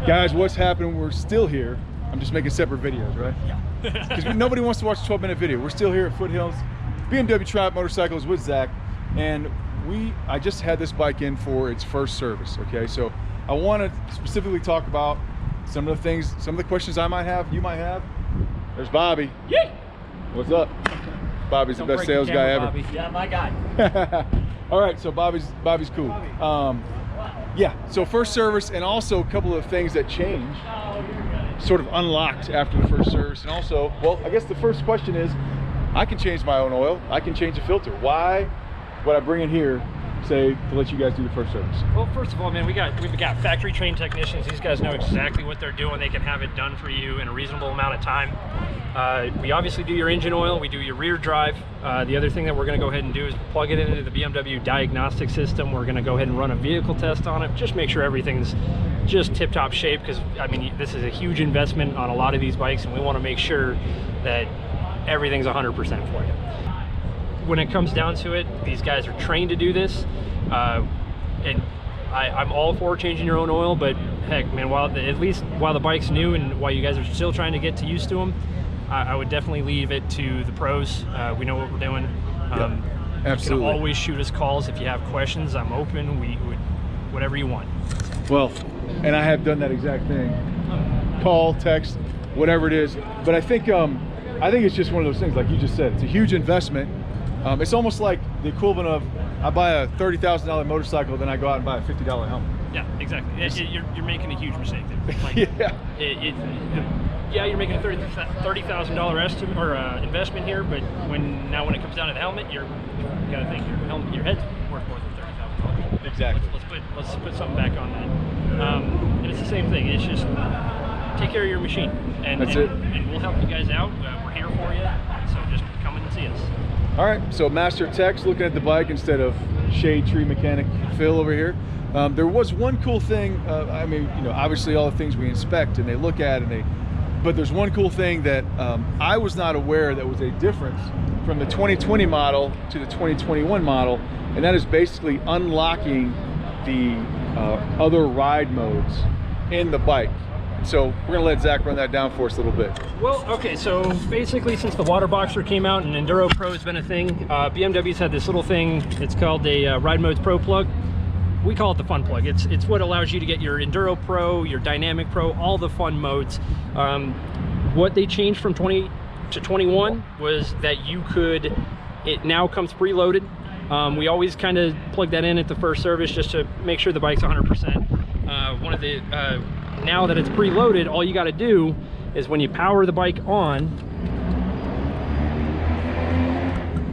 Guys, what's happening? We're still here. I'm just making separate videos, right? Yeah. Because nobody wants to watch a 12-minute video. We're still here at Foothills BMW Triumph Motorcycles with Zach, and I just had this bike in for its first service. Okay, so I want to specifically talk about some of the things, some of the questions I might have, you might have. There's Bobby. Yay! What's up? Bobby's the best sales guy ever. Bobby. Yeah, my guy. All right, so Bobby's cool. Yeah, so first service, and also a couple of things that changed, sort of unlocked after the first service. And also, well, I guess the first question is, I can change my own oil, I can change the filter. Why would I bring it here, say, to let you guys do the first service? Well, first of all, man, we've got factory trained technicians. These guys know exactly what they're doing. They can have it done for you in a reasonable amount of time. We obviously do your engine oil, we do your rear drive. The other thing that we're going to go ahead and do is plug it into the BMW diagnostic system. We're going to go ahead and run a vehicle test on it, just make sure everything's just tip-top shape, because I mean, this is a huge investment on a lot of these bikes, and we want to make sure that everything's 100% for you. When it comes down to it, these guys are trained to do this, and I'm all for changing your own oil, but heck, man, at least while the bike's new and while you guys are still trying to get used to them, I would definitely leave it to the pros. We know what we're doing. Yep, absolutely. You can always shoot us calls if you have questions. I'm open. We would, whatever you want. Well, and I have done that exact thing. Call, text, whatever it is. But I think it's just one of those things, like you just said. It's a huge investment. It's almost like the equivalent of I buy a $30,000 motorcycle, then I go out and buy a $50 helmet. Yeah, exactly. You're making a huge mistake there. Like, yeah. Yeah, you're making a $30,000 estimate or investment here, but when it comes down to the helmet, you got to think your head's worth more than $30,000. Exactly. Let's put something back on that. And it's the same thing. It's just take care of your machine, and we'll help you guys out. We're here for you, so just come in and see us. All right. So Master Tech's looking at the bike instead of Shade Tree Mechanic Phil over here. There was one cool thing. I mean, you know, obviously all the things we inspect and they look at but there's one cool thing that I was not aware that was a difference from the 2020 model to the 2021 model, and that is basically unlocking the other ride modes in the bike. So we're gonna let Zach run that down for us a little bit. Well, okay, so basically since the water boxer came out and Enduro Pro has been a thing, BMW's had this little thing, it's called a Ride Modes Pro plug. We call it the fun plug. It's what allows you to get your Enduro Pro, your Dynamic Pro, all the fun modes. What they changed from 20 to 21 was that it now comes preloaded. We always kind of plug that in at the first service just to make sure the bike's 100%. Now that it's preloaded, all you got to do is when you power the bike on,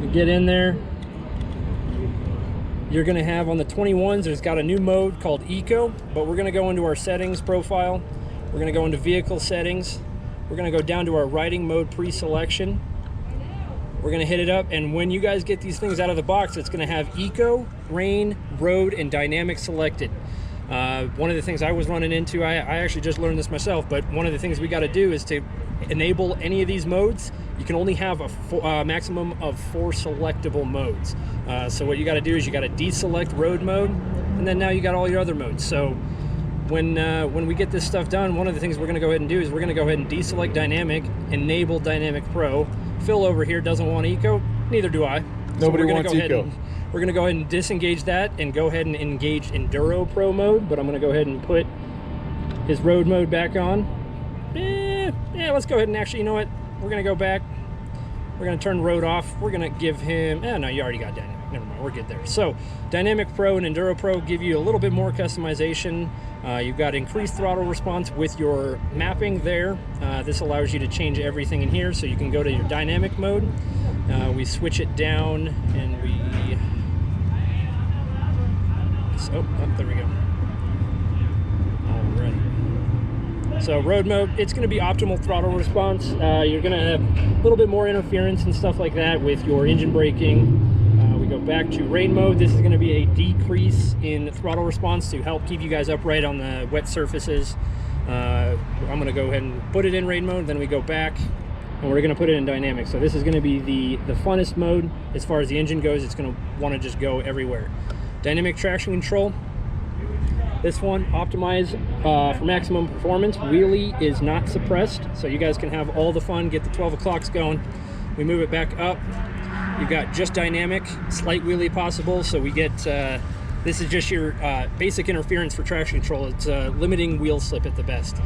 you get in there. You're going to have on the 21s, there's got a new mode called Eco, but we're going to go into our settings profile. We're going to go into vehicle settings. We're going to go down to our riding mode pre-selection. We're going to hit it up, and when you guys get these things out of the box, it's going to have Eco, Rain, Road, and Dynamic selected. One of the things I was running into, I actually just learned this myself, but one of the things we got to do is to enable any of these modes. You can only have a maximum of 4 selectable modes. So what you got to do is you got to deselect road mode, and then now you got all your other modes. So when we get this stuff done, one of the things we're going to go ahead and do is we're going to go ahead and deselect Dynamic, enable Dynamic Pro. Phil over here doesn't want Eco, neither do I. Nobody wants Eco. We're going to go ahead and disengage that and go ahead and engage Enduro Pro mode, but I'm going to go ahead and put his road mode back on. Yeah, let's go ahead and actually, you know what? We're going to go back. We're going to turn road off. We're going to give him, no, you already got Dynamic. Never mind, we're good there. So Dynamic Pro and Enduro Pro give you a little bit more customization. You've got increased throttle response with your mapping there. This allows you to change everything in here, so you can go to your dynamic mode. We switch it down and oh, there we go. All right. So road mode, it's going to be optimal throttle response. You're going to have a little bit more interference and stuff like that with your engine braking. We go back to rain mode. This is going to be a decrease in throttle response to help keep you guys upright on the wet surfaces. I'm going to go ahead and put it in rain mode, then we go back and we're going to put it in dynamic. So this is going to be the funnest mode as far as the engine goes. It's going to want to just go everywhere. Dynamic traction control. This one, optimized for maximum performance. Wheelie is not suppressed, so you guys can have all the fun, get the 12 o'clocks going. We move it back up. You've got just dynamic, slight wheelie possible, so we get, this is just your basic interference for traction control. It's limiting wheel slip at the best.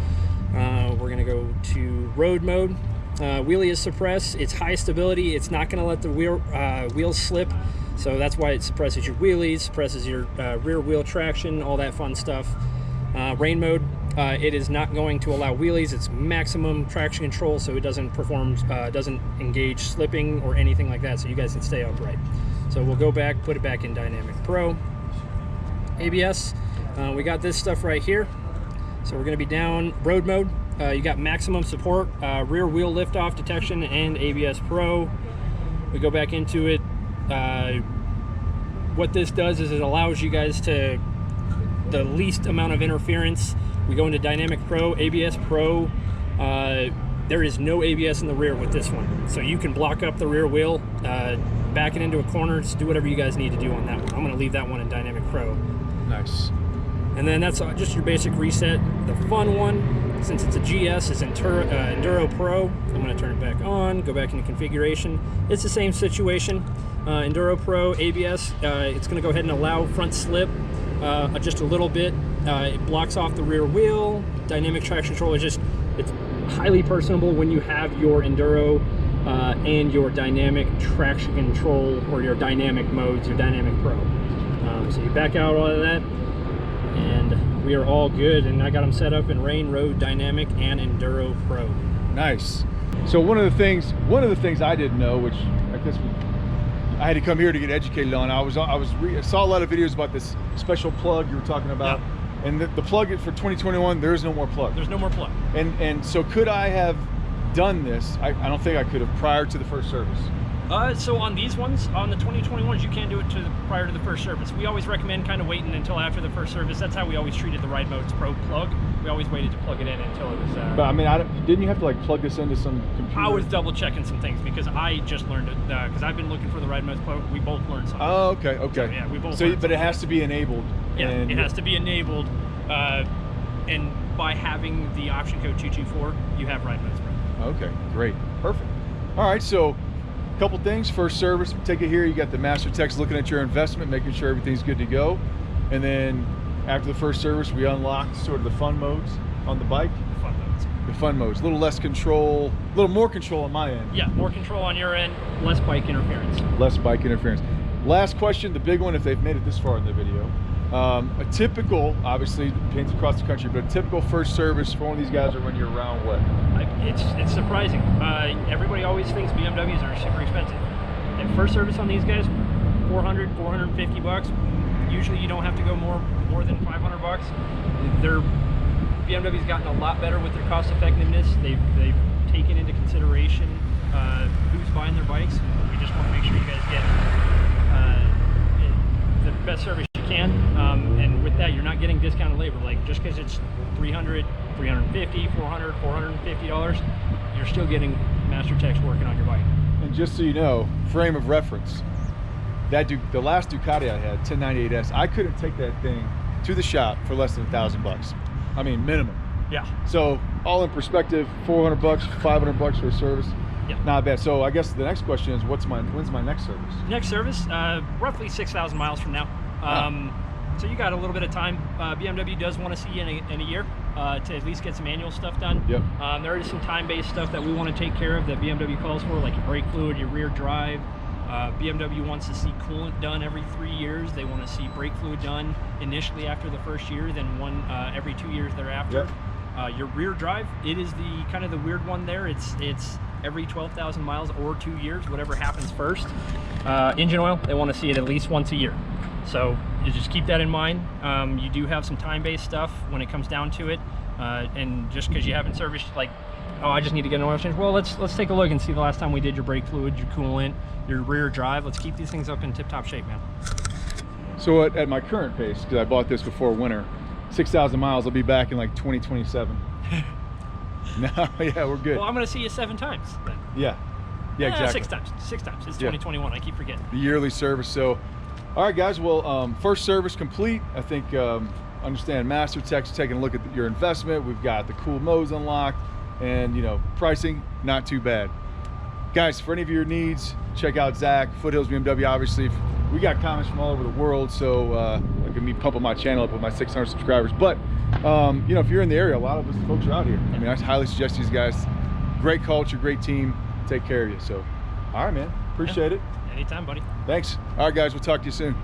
We're gonna go to road mode. Wheelie is suppressed. It's high stability. It's not gonna let the wheels slip. So that's why it suppresses your wheelies, suppresses your rear wheel traction, all that fun stuff. Rain mode, it is not going to allow wheelies. It's maximum traction control, so it doesn't perform, doesn't engage slipping or anything like that, so you guys can stay upright. So we'll go back, put it back in Dynamic Pro. ABS, we got this stuff right here. So we're gonna be down road mode. You got maximum support, rear wheel liftoff detection, and ABS Pro. We go back into it. What this does is it allows you guys to the least amount of interference. We go into Dynamic Pro, ABS Pro. There is no ABS in the rear with this one, so you can block up the rear wheel, back it into a corner. Just do whatever you guys need to do on that one. I'm going to leave that one in Dynamic Pro. Nice. And then that's just your basic reset. The fun one, since it's a GS, is Enduro Pro. I'm going to turn it back on, go back into configuration. It's the same situation. Enduro Pro, ABS, it's going to go ahead and allow front slip just a little bit. It blocks off the rear wheel. Dynamic traction control is just, it's highly personable when you have your Enduro and your dynamic traction control, or your dynamic modes, your Dynamic Pro. So you back out all of that, and we are all good. And I got them set up in Rain, Road, Dynamic, and Enduro Pro. Nice. So one of the things I didn't know, which I guess I had to come here to get educated on. I saw a lot of videos about this special plug you were talking about. Yep. And the plug for 2021, there is no more plug. There's no more plug. And so could I have done this? I don't think I could have prior to the first service. So on these ones, on the 2021s, you can do it prior to the first service. We always recommend kind of waiting until after the first service. That's how we always treated the Ride Modes Pro plug. We always waited to plug it in until it was... But I mean, didn't you have to like plug this into some computer? I was double checking some things because I just learned it, because I've been looking for the Ride Modes Pro. We both learned something. Oh, okay. So, yeah, we both. So, but it has to be enabled. Yeah, it has to be enabled, and by having the option code 224, you have Ride Modes Pro. Okay, great, perfect. All right, so a couple things. First service, take it here. You got the master techs looking at your investment, making sure everything's good to go, and then after the first service, we unlocked sort of the fun modes on the bike. The fun modes. The fun modes. A little less control, a little more control on my end. Yeah, more control on your end, less bike interference. Less bike interference. Last question, the big one, if they've made it this far in the video. A typical, obviously depends across the country, but a typical first service for one of these guys will run you around what? It's surprising. Everybody always thinks BMWs are super expensive. And first service on these guys, 400, 450 bucks. Usually you don't have to go more than 500 bucks. BMW's gotten a lot better with their cost effectiveness. They've taken into consideration who's buying their bikes. We just want to make sure you guys get the best service you can, and with that, you're not getting discounted labor. Like, just because it's $300, $350, $400, $450, you're still getting master techs working on your bike. And just so you know, frame of reference, the last Ducati I had, 1098S, I couldn't take that thing to the shop for less than $1,000. I mean, minimum. Yeah. So all in perspective, 400 bucks, 500 bucks for a service. Yeah. Not bad. So I guess the next question is, when's my next service? Next service, roughly 6,000 miles from now. So you got a little bit of time. BMW does want to see you in a year to at least get some annual stuff done. Yep. There is some time-based stuff that we want to take care of that BMW calls for, like your brake fluid, your rear drive. BMW wants to see coolant done every 3 years. They want to see brake fluid done initially after the first year, then one every 2 years thereafter. Yep. Your rear drive, it is the kind of the weird one there. It's every 12,000 miles or 2 years, whatever happens first. Engine oil, they want to see it at least once a year. So you just keep that in mind. You do have some time-based stuff when it comes down to it. And just because you haven't serviced, like, oh, I just need to get an oil change. Well, let's take a look and see the last time we did your brake fluid, your coolant, your rear drive. Let's keep these things up in tip-top shape, man. So at my current pace, because I bought this before winter, 6,000 miles, I'll be back in like 2027. No, yeah, we're good. Well, I'm going to see you 7 times then. Yeah, exactly. 6 times. 6 times. It's 2021. I keep forgetting. The yearly service. So, all right, guys. Well, first service complete. I think understand Master Tech's taking a look at your investment. We've got the cool modes unlocked, and you know, pricing not too bad. Guys, for any of your needs, check out Zach, Foothills BMW. Obviously, we got comments from all over the world, so look at me pumping my channel up with my 600 subscribers. But you know, if you're in the area, a lot of us folks are out here. I mean, I highly suggest these guys. Great culture, great team, take care of you. So, all right, man, appreciate it. Anytime, buddy. Thanks. All right, guys, we'll talk to you soon.